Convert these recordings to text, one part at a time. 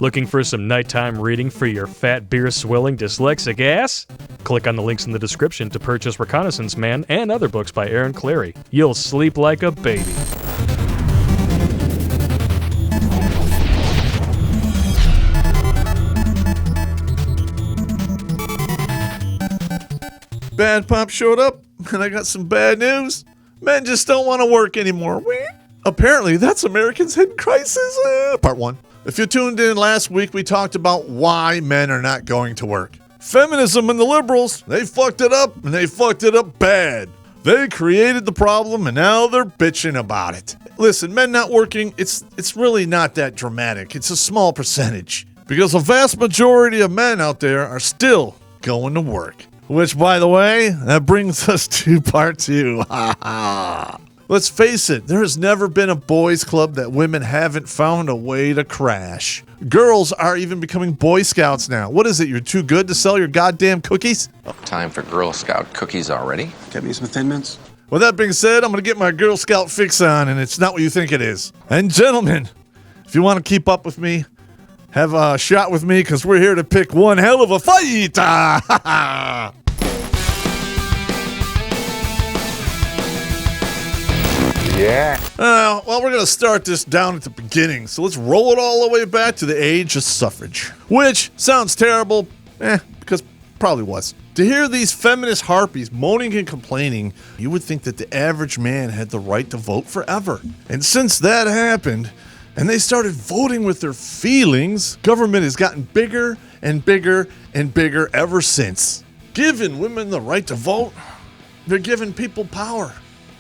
Looking for some nighttime reading for your fat beer-swilling dyslexic ass? Click on the links in the description to purchase Reconnaissance Man and other books by Aaron Clarey. You'll sleep like a baby. Bad Pop showed up, and I got some bad news. Men just don't want to work anymore. Apparently, that's America's hidden crisis. Part 1. If you tuned in last week, we talked about why men are not going to work. Feminism and the liberals, they fucked it up, and they fucked it up bad. They created the problem, and now they're bitching about it. Listen, men not working, it's really not that dramatic. It's a small percentage. Because a vast majority of men out there are still going to work. Which, by the way, that brings us to part 2. Let's face it, there has never been a boys' club that women haven't found a way to crash. Girls are even becoming Boy Scouts now. What is it, you're too good to sell your goddamn cookies? Time for Girl Scout cookies already. Get me some Thin Mints. With that being said, I'm going to get my Girl Scout fix on, and it's not what you think it is. And gentlemen, if you want to keep up with me, have a shot with me, because we're here to pick one hell of a fight! Yeah. Well, we're going to start this down at the beginning, so let's roll it all the way back to the age of suffrage. Which sounds terrible, because probably was. To hear these feminist harpies moaning and complaining, you would think that the average man had the right to vote forever. And since that happened, and they started voting with their feelings, government has gotten bigger and bigger and bigger ever since. Giving women the right to vote, they're giving people power.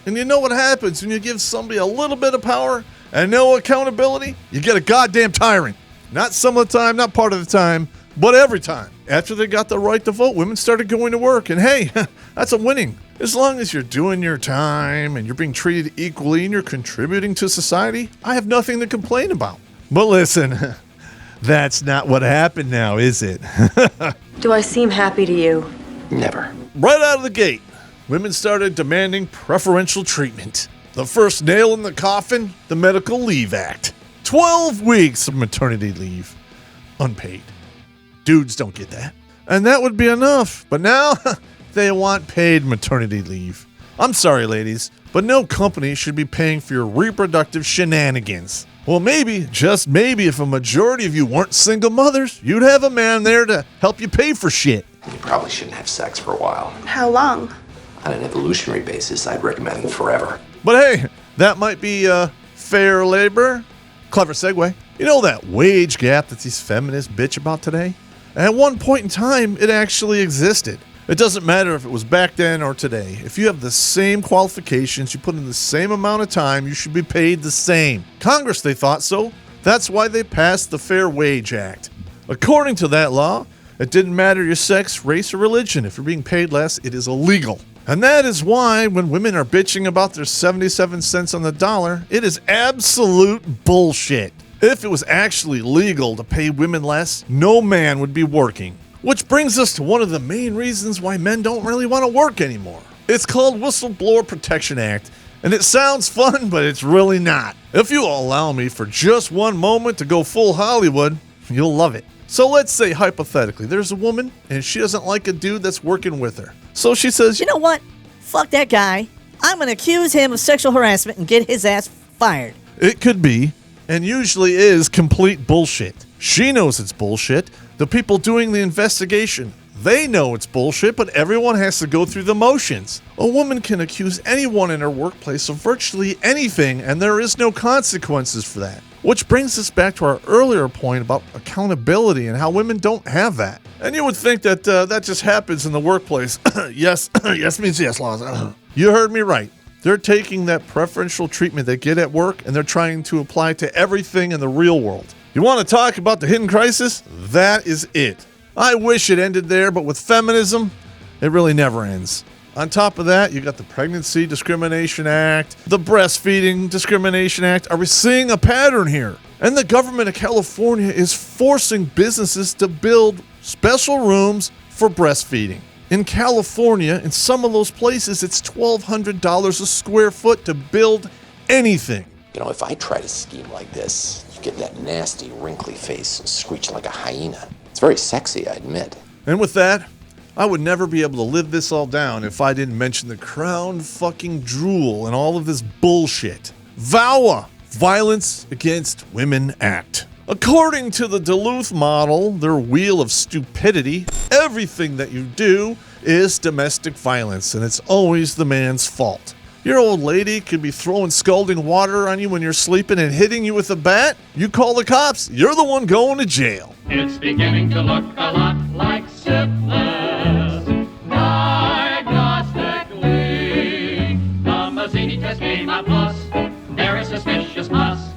And you know what happens when you give somebody a little bit of power and no accountability? You get a goddamn tyrant. Not some of the time, not part of the time, but every time. After they got the right to vote, women started going to work. And hey, that's a winning. As long as you're doing your time and you're being treated equally and you're contributing to society, I have nothing to complain about. But listen, that's not what happened now, is it? Do I seem happy to you? Never. Right out of the gate, women started demanding preferential treatment. The first nail in the coffin, the Medical Leave Act. 12 weeks of maternity leave. Unpaid. Dudes don't get that. And that would be enough. But now, they want paid maternity leave. I'm sorry, ladies, but no company should be paying for your reproductive shenanigans. Well, maybe, just maybe, if a majority of you weren't single mothers, you'd have a man there to help you pay for shit. You probably shouldn't have sex for a while. How long? On an evolutionary basis, I'd recommend forever. But hey, that might be fair labor. Clever segue. You know that wage gap that these feminists bitch about today? At one point in time, it actually existed. It doesn't matter if it was back then or today. If you have the same qualifications, you put in the same amount of time, you should be paid the same. Congress, they thought so. That's why they passed the Fair Wage Act. According to that law, it didn't matter your sex, race, or religion. If you're being paid less, it is illegal. And that is why when women are bitching about their 77 cents on the dollar, it is absolute bullshit. If it was actually legal to pay women less, no man would be working. Which brings us to one of the main reasons why men don't really want to work anymore. It's called Whistleblower Protection Act, and it sounds fun, but it's really not. If you allow me for just one moment to go full Hollywood, you'll love it. So let's say hypothetically, there's a woman, and she doesn't like a dude that's working with her. So she says, You know what? Fuck that guy. I'm going to accuse him of sexual harassment and get his ass fired. It could be, and usually is, complete bullshit. She knows it's bullshit. The people doing the investigation, they know it's bullshit, but everyone has to go through the motions. A woman can accuse anyone in her workplace of virtually anything, and there is no consequences for that. Which brings us back to our earlier point about accountability and how women don't have that. And you would think that that just happens in the workplace. Yes, yes means yes, laws. You heard me right. They're taking that preferential treatment they get at work and they're trying to apply it to everything in the real world. You want to talk about the hidden crisis? That is it. I wish it ended there, but with feminism, it really never ends. On top of that, you got the Pregnancy Discrimination Act, the Breastfeeding Discrimination Act. Are we seeing a pattern here? And the government of California is forcing businesses to build special rooms for breastfeeding. In California, in some of those places, it's $1,200 a square foot to build anything. You know, if I tried a scheme like this, you Get that nasty, wrinkly face and screech like a hyena. It's very sexy, I admit. And with that, I would never be able to live this all down if I didn't mention the crown fucking jewel and all of this bullshit. VAWA, Violence Against Women Act. According to the Duluth model, their wheel of stupidity, everything that you do is domestic violence, and it's always the man's fault. Your old lady could be throwing scalding water on you when you're sleeping and hitting you with a bat. You call the cops, you're the one going to jail. It's beginning to look a lot like syphilis. Diagnostically, the Mazzini test came out plus. Very suspicious pus.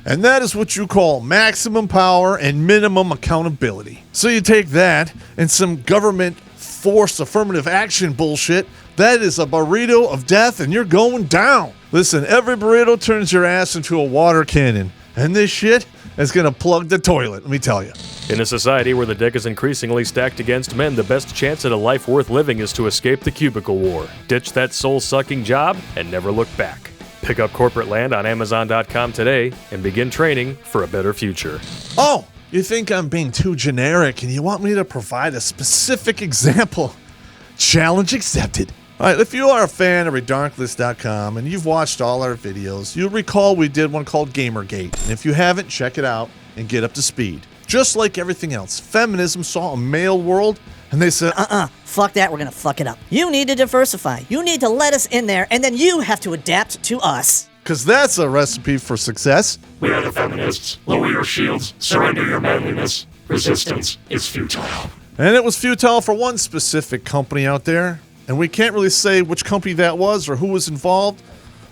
And that is what you call maximum power and minimum accountability. So you take that and some government forced affirmative action bullshit. That is a burrito of death and you're going down. Listen, every burrito turns your ass into a water cannon. And this shit is going to plug the toilet, let me tell you. In a society where the deck is increasingly stacked against men, the best chance at a life worth living is to escape the cubicle war. Ditch that soul-sucking job and never look back. Pick up corporate land on Amazon.com today and begin training for a better future. Oh, you think I'm being too generic and you want me to provide a specific example? Challenge accepted. All right, if you are a fan of Redonkulous.com and you've watched all our videos, you'll recall we did one called Gamergate. And if you haven't, check it out and get up to speed. Just like everything else, feminism saw a male world and they said, fuck that, we're gonna fuck it up. You need to diversify. You need to let us in there, and then you have to adapt to us. because that's a recipe for success. We are the feminists. Lower your shields. Surrender your manliness. Resistance is futile. And it was futile for one specific company out there, and we can't really say which company that was or who was involved,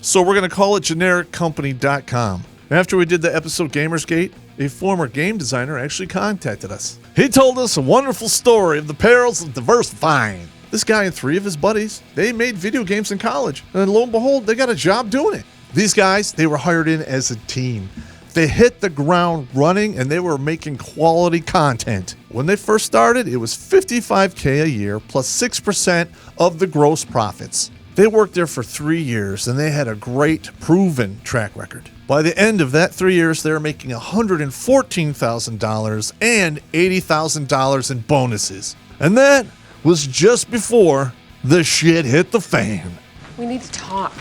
so we're going to call it genericcompany.com. After we did the episode Gamersgate, a former game designer actually contacted us. He told us a wonderful story of the perils of diversifying. This guy and three of his buddies, they made video games in college, and lo and behold, they got a job doing it. These guys, they were hired in as a team. They hit the ground running, and they were making quality content. When they first started, it was $55K a year plus 6% of the gross profits. They worked there for 3 years, and they had a great, proven track record. By the end of that 3 years, they were making $114,000 and $80,000 in bonuses. And that was just before the shit hit the fan. We need to talk.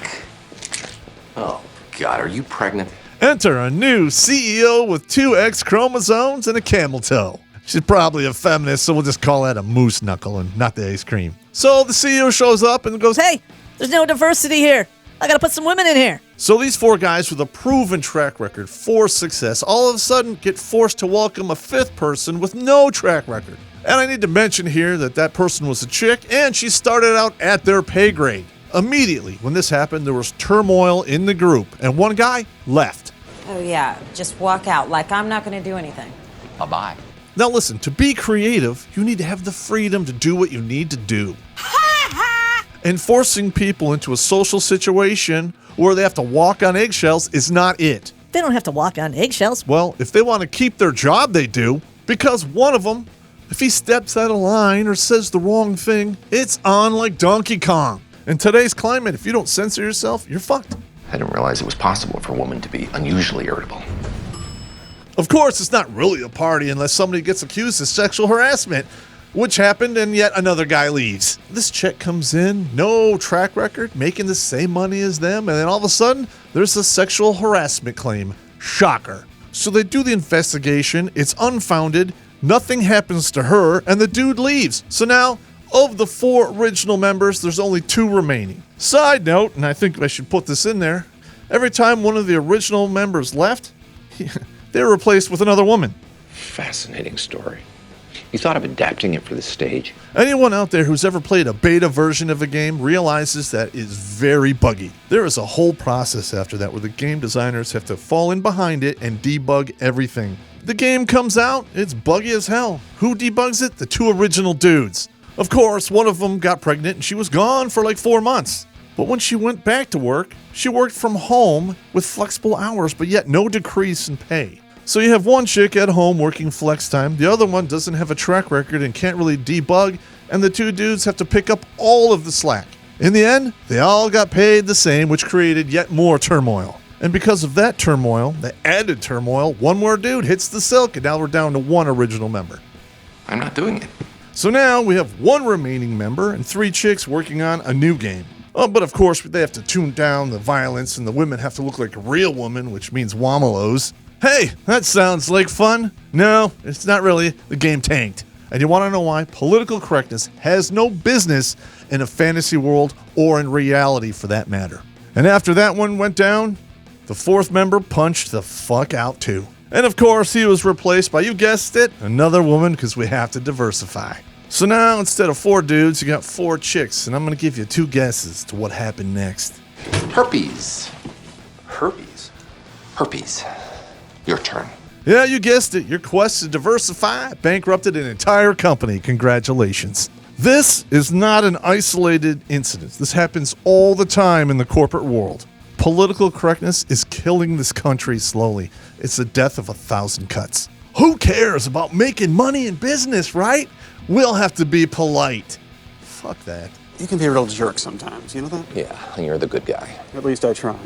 Oh, God, are you pregnant? Enter a new CEO with 2 X chromosomes and a camel toe. She's probably a feminist, so we'll just call that a moose knuckle and not the ice cream. So the CEO shows up and goes, Hey, there's no diversity here. I gotta put some women in here. So these 4 guys with a proven track record for success all of a sudden get forced to welcome a 5th person with no track record. And I need to mention here that that person was a chick, and she started out at their pay grade. Immediately when this happened, there was turmoil in the group, and one guy left. Oh yeah, just walk out like I'm not gonna do anything. Bye-bye. Now listen, to be creative, you need to have the freedom to do what you need to do. And forcing people into a social situation where they have to walk on eggshells is not it. They don't have to walk on eggshells. Well, if they want to keep their job, they do. Because one of them, if he steps out of line or says the wrong thing, it's on like Donkey Kong. In today's climate, if you don't censor yourself, you're fucked. I didn't realize it was possible for a woman to be unusually irritable. Of course, it's not really a party unless somebody gets accused of sexual harassment, which happened and yet another guy leaves. This chick comes in, no track record, making the same money as them, and then all of a sudden, there's a sexual harassment claim. Shocker. So they do the investigation, it's unfounded, nothing happens to her, and the dude leaves. So now, of the 4 original members, there's only 2 remaining. Side note, and I think I should put this in there, every time one of the original members left, they were replaced with another woman. Fascinating story. You thought of adapting it for the stage? Anyone out there who's ever played a beta version of a game realizes that is very buggy. There is a whole process after that where the game designers have to fall in behind it and debug everything. The game comes out, it's buggy as hell. Who debugs it? The 2 original dudes. Of course, one of them got pregnant and she was gone for like 4 months. But when she went back to work, she worked from home with flexible hours, but yet no decrease in pay. So you have one chick at home working flex time, the other one doesn't have a track record and can't really debug, and the 2 dudes have to pick up all of the slack. In the end, they all got paid the same, which created yet more turmoil. And because of that turmoil, the added turmoil, one more dude hits the silk, and now we're down to one original member. I'm not doing it. So now we have one remaining member and 3 chicks working on a new game. Oh, but of course, they have to tune down the violence, and the women have to look like a real woman, which means womalos. Hey, that sounds like fun. No, it's not really. The game tanked. And you want to know why? Political correctness has no business in a fantasy world or in reality for that matter. And after that one went down, the 4th member punched the fuck out too. And of course, he was replaced by, you guessed it, another woman, because we have to diversify. So now, instead of 4 dudes, you got 4 chicks, and I'm going to give you 2 guesses to what happened next. Herpes. Herpes. Your turn. Yeah, you guessed it. Your quest to diversify bankrupted an entire company. Congratulations. This is not an isolated incident. This happens all the time in the corporate world. Political correctness is killing this country slowly. It's the death of 1,000 cuts. Who cares about making money in business, right? We'll have to be polite. Fuck that. You can be a real jerk sometimes, you know that? Yeah, and you're the good guy. At least I try.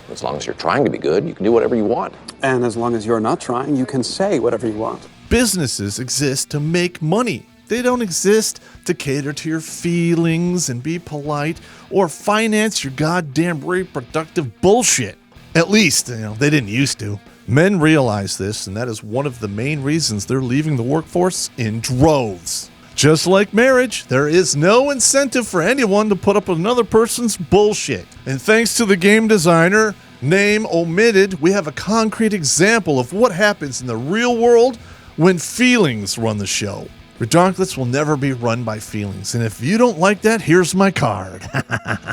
As long as you're trying to be good, you can do whatever you want. And as long as you're not trying, you can say whatever you want. Businesses exist to make money. They don't exist to cater to your feelings and be polite or finance your goddamn reproductive bullshit. At least, they didn't used to. Men realize this, and that is one of the main reasons they're leaving the workforce in droves. Just like marriage, there is no incentive for anyone to put up with another person's bullshit. And thanks to the game designer, name omitted, we have a concrete example of what happens in the real world when feelings run the show. Redonkulous will never be run by feelings, and if you don't like that, here's my card.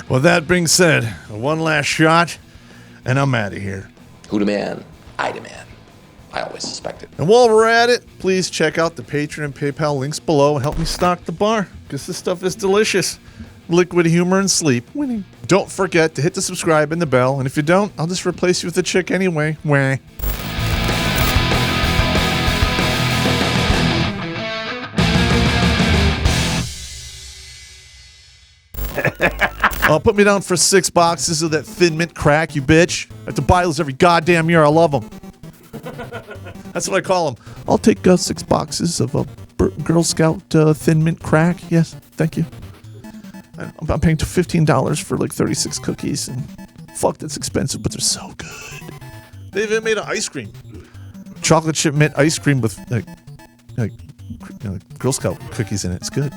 With that being said, one last shot, and I'm out of here. Who demand? I demand. I always suspected. And while we're at it, please check out the Patreon and PayPal links below and help me stock the bar, because this stuff is delicious. Liquid humor and sleep. Winning. Don't forget to hit the subscribe and the bell, and if you don't, I'll just replace you with a chick anyway. Wah. Put me down for 6 boxes of that Thin Mint crack, you bitch. I have to buy those every goddamn year. I love them. That's what I call them. I'll take 6 boxes of Girl Scout Thin Mint crack. Yes, thank you. I'm paying $15 for like 36 cookies. And fuck, that's expensive, but they're so good. They even made an ice cream. Chocolate chip mint ice cream with like Girl Scout cookies in it. It's good.